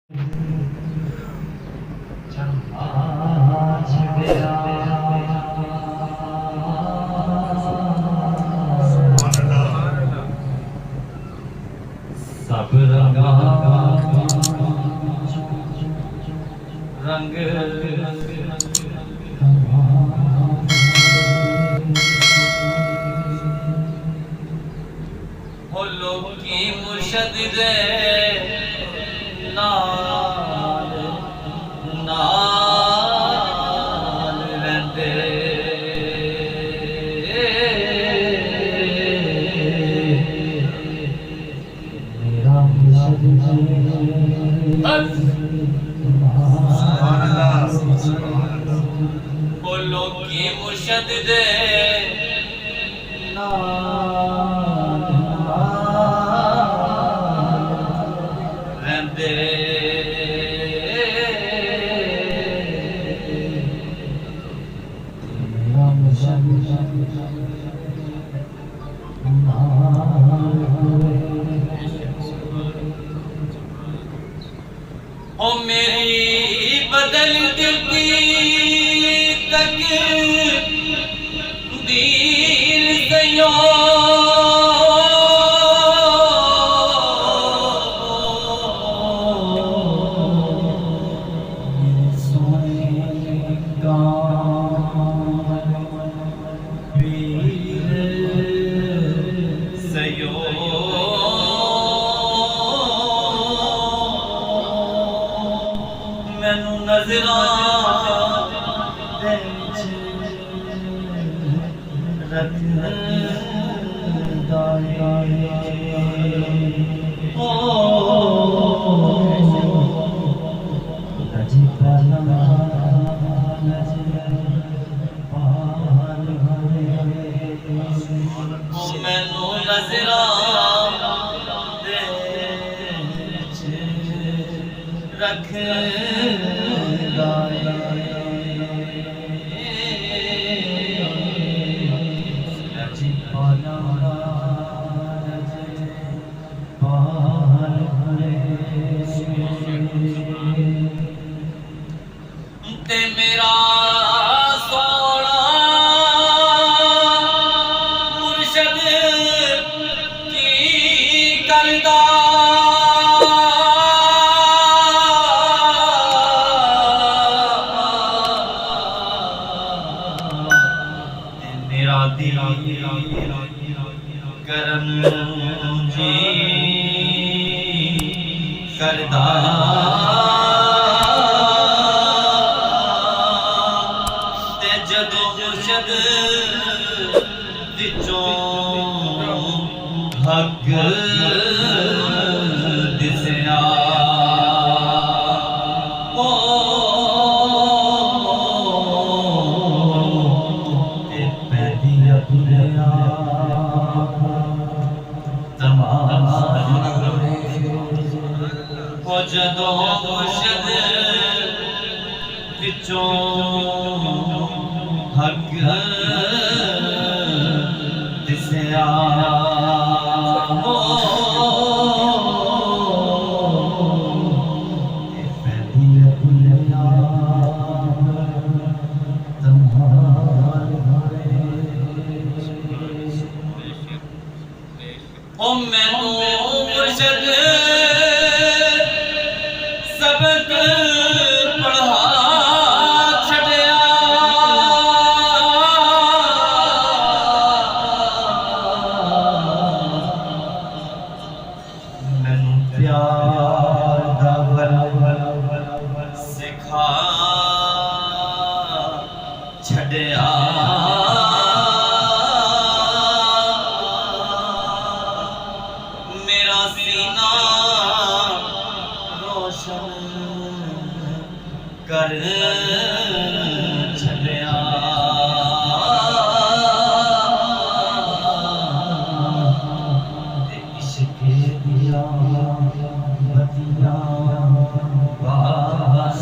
सब रंगा रंग हो लोकी मुर्शद दे नाल नाल रहंदे मेरा मुर्शद हो लोकी मुर्शद दे नाल रहंदे ओ मेरी बदल दिल तक दीर सयो मैनू नजरां दे विच रखदा ओ लजी पाला मैनू नजरां दे विच रखदा ते मेरा सोना मुर्शद की करदा मेरा दिल करम जी करदा ते जदों मुर्शद विचों हक दिसया जदों मुर्शद विचों हक दिसया ओ मैनू मुर्शद सबक पढ़ा छड़िया मैनू प्यार दा वल सिखा छड़िया मेरा सीना कर छड़िया इश्क दिया बतिया बास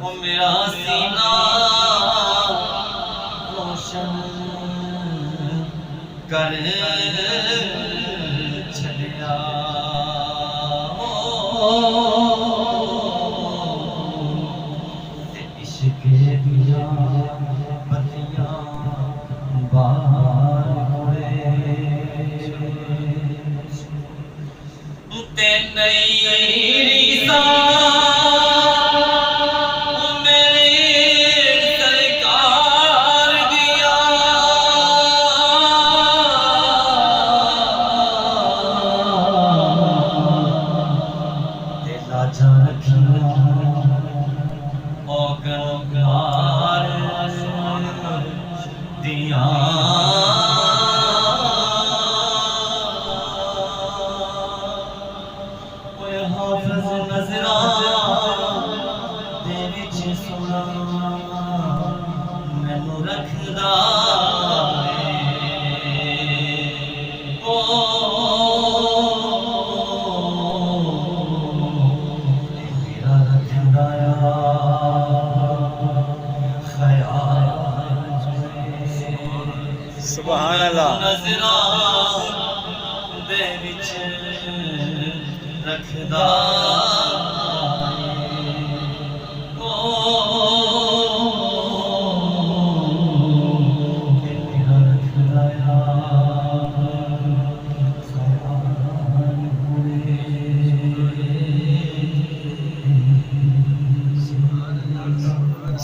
ओ मेरा सीना रोशन कर छड़िया इश्क दिया बतियां बाहर मुड़े ते नहीं हाफिज नजरा दे विच सुना मैनू रखदा ओ मेरा रखदा सुभान अल्लाह नजरा दे विच रखदा मेरा रखदा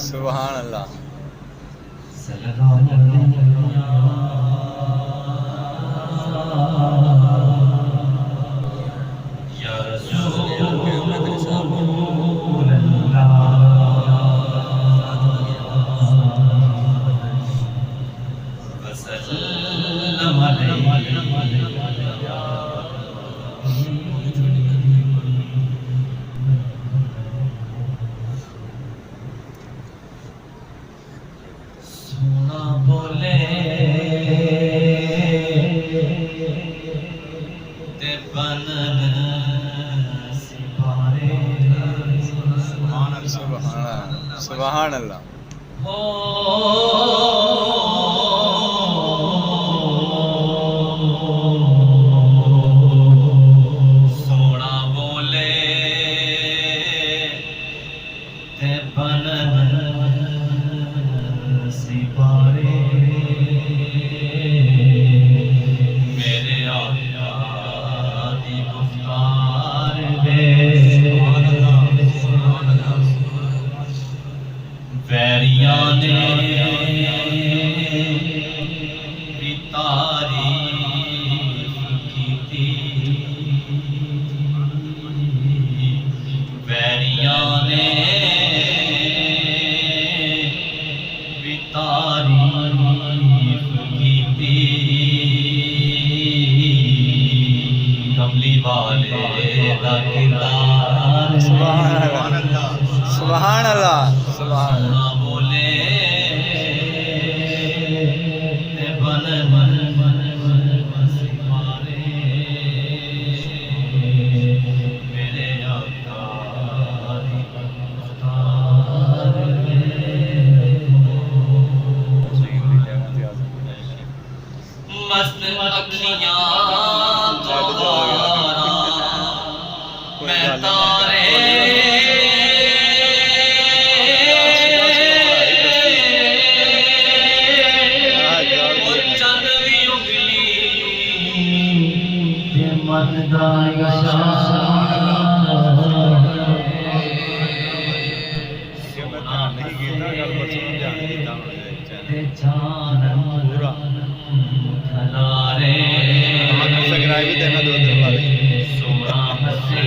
सुभान अल्लाह सोना बोले ते बनन सिपारे सुभान अल्लाह हो सोना बोले ते बनन सिपारे मेरे आका दी गुफ्तार दे वैरियां ने भी तारीफ कीती वैरियां ने भी तारीफ कीती कमली वाले दा किरदार सुभान अल्लाह सुभान अल्लाह सुभान सोना बोले ते बन बन बन बन सिपारे मेरे आका दी गुफ्तार मस्त अखियां तो मैं तारे मन दा सब्सक्राइब भी देना 2 दिन बाद सोना हसे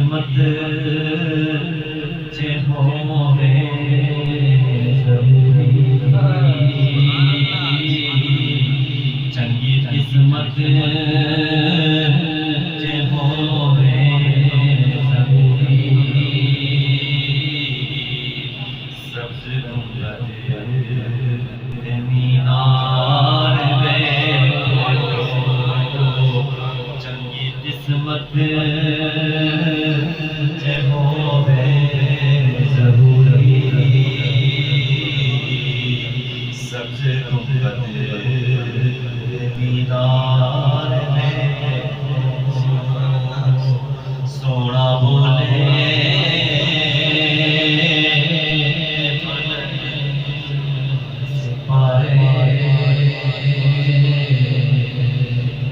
किस्मत चे होवे चंगी किस्मत चे होवे सब्ज गुंबद मीनार चंगी किस्मत चे होवे ज़रूरी सब्ज गुंबद मीनार में सोना बोले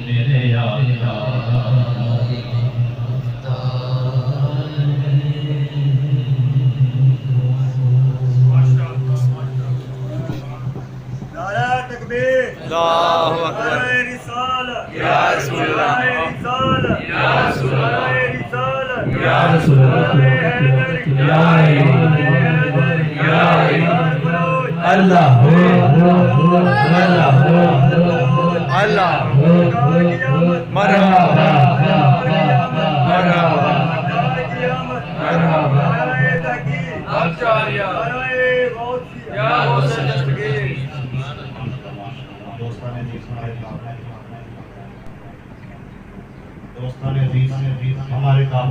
मेरे आका नारा तकबीर अल्लाहु अकबर नारे रिसालत या रसूलल्लाह नारे रिसालत या रसूलल्लाह नारे रिसालत या रसूलल्लाह नारे हैदर या अल्लाह अल्लाह मरहबा मरहबा मरहबा मरहबा नारे तकबीर आचार्य नारे गौसिया या हुसैन दस्तगीर दोस्तान अजीज हमारे काम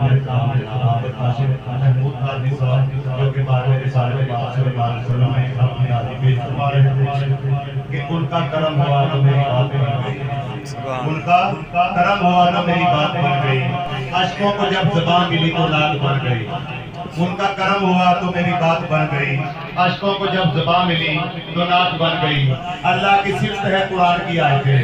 जनाब काशिफ महमूद कादरी साहब जो कि बारहवें रिसाले में अपनी हाजिरी पेश फरमा रहे थे कि उनका करम हुआ तो मेरी बात बन गई, उनका करम हुआ तो मेरी बात बन गई। अशकों को जब ज़बान मिली तो नाक बन गई, उनका करम हुआ तो मेरी बात बन गई। अशकों को जब ज़बान मिली तो नाक बन गई। अल्लाह की सिफ्त है कुरान की आयतें,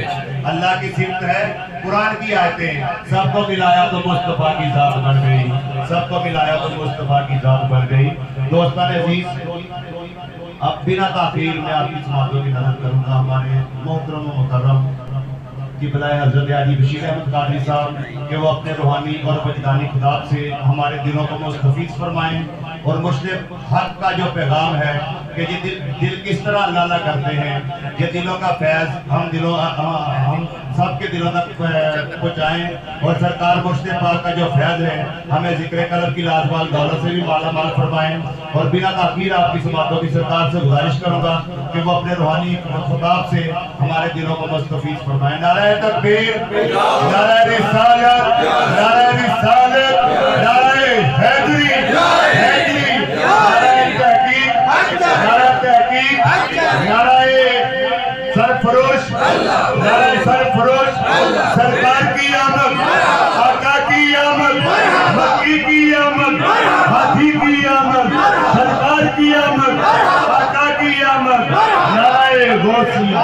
अल्लाह की सिफ्त है कुरान की आयतें। सबको मिलाया तो मुस्तफ़ा की जात बन गई, सबको मिलाया तो मुस्तफ़ा की जात बन गई। दोस्तान अजीज अब बिना ताख़ीर में आपकी समातों की नज़र करूँगा। हमारे मोहतरम व मुकर्रम क़िबला हज़रत हाजी बशीर अहमद कादरी साहब कि वो अपने रूहानी और वजदानी खुदाब से हमारे दिलों को मुस्तफ़ीज़ फरमाएं और मुस्लिम हक का जो पैगाम है कि ये दिल किस तरह अल्लाह अल्लाह करते हैं, ये दिलों का फैज़ हम सबके दिलों तक पहुँचाएं और सरकार मुर्शिद पाक का जो फैज़ है हमें ज़िक्र कलब की लाजवाल दौलत से भी माला माल फरमाएं। और बिना ताख़ीर आपकी समातों की सरकार से गुजारिश करूँगा कि वो अपने रूहानी खुताब से हमारे दिलों को मुस्तफ़ीज़ फरमाएं। नारे तकबीर, नारे रिसालत, नारे रिसालत, नारे हैदरी, हैदरी, नारे तहकीक, नारे तहकीक, नारे सरफरोश, नारे सरफरोश, सरकार की आमद, आका की आमद, मक्की की आमद, हाथी की आमद, सरकार की आमद, आका की आमद, नारे गौसिया।